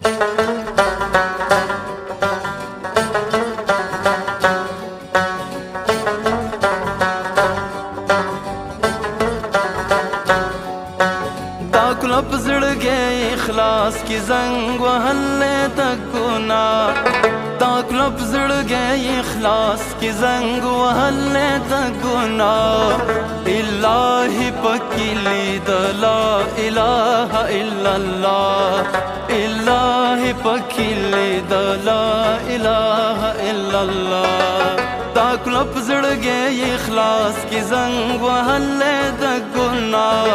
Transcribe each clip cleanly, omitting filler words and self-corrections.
دا کلپ زړګي اخلاص کی زنګ وهلې د ګناه دا کلپ زړګي اخلاص کی زنګ وهلې د ګناه الہی پکلی د لا اله الا الله الہی پکلی د لا اله الا الله دا کلپ زړګي اخلاص کی زنګ وهلې د ګناه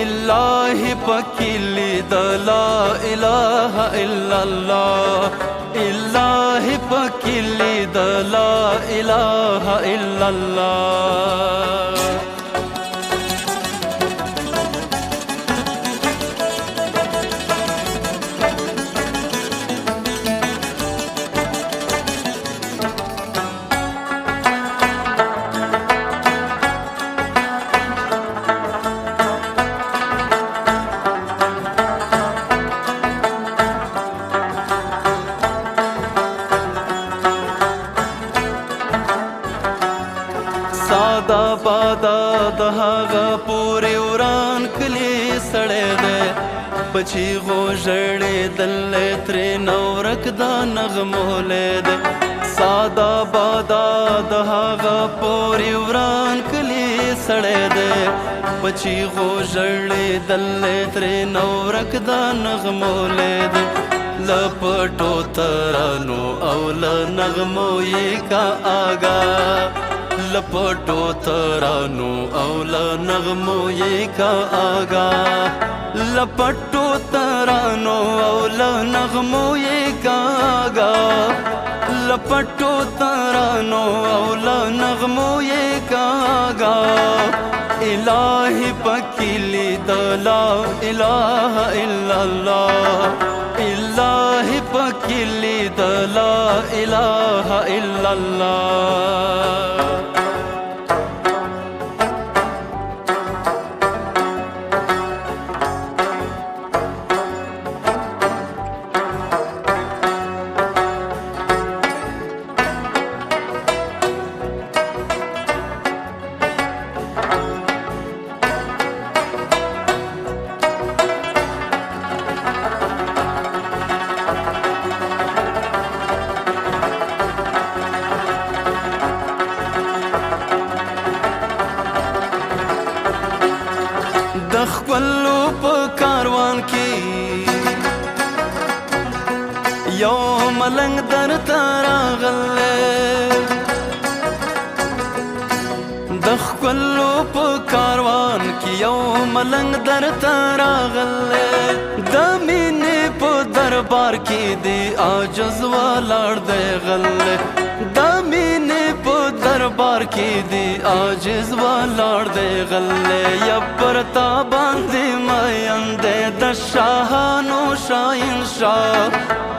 الہی پکلی د لا اله الا الله الہی پکلی د لا اله الا الله سادا بادا د هغه پورې وران کلی سړی دی پچی غو ژړې دلې ترې نورک دا نغمولی دی سادا بادا د هغه پورې وران کلی سړی دی پچی غو ژړې دلې ترې نورک دا نغمولی دی لپټو ترانو او له نغمو یې کا آګا لپټو ترانو او له نغمو یې کا آګا لپټو ترانو او له نغمو یې کا آګا لپټو ترانو او له نغمو یې کا آګا الہی پکلی د لا اله الا الله الہی پکلی د لا اله الا الله د خپلو په کاروان کې یو ملنګ درته راغلی د خپلو په کاروان کې یو ملنګ درته راغلی د مینې په دربار کې دی عاجز ولاړ دی غلی د مینې په دربار کې دی عاجز ولاړ دی غلی یا پرتا باندې مین دی د شاهانو شاهنشاه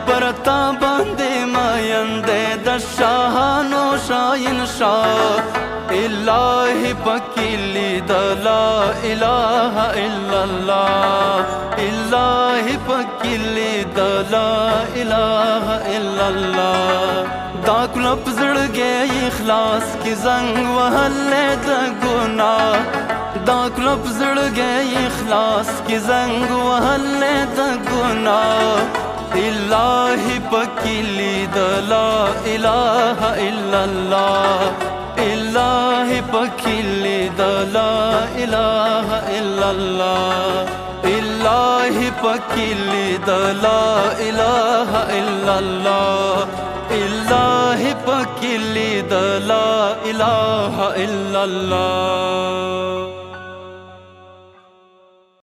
پرتا باندې مین دی د شاهانو شاهنشاه الہی پکلی د لا اله الا الله الہی پکلی د لا اله الا الله دا کلپ زړګي اخلاص کی زنګ وهلې د ګناه دا کلپ زړګي اخلاص کی زنګ وهلې د ګناه الہی پکلی د لا اله الا الله الہی پکلی د لا اله الا الله الہی پکلی د لا اله الا الله الہی پکلی د لا اله الا الله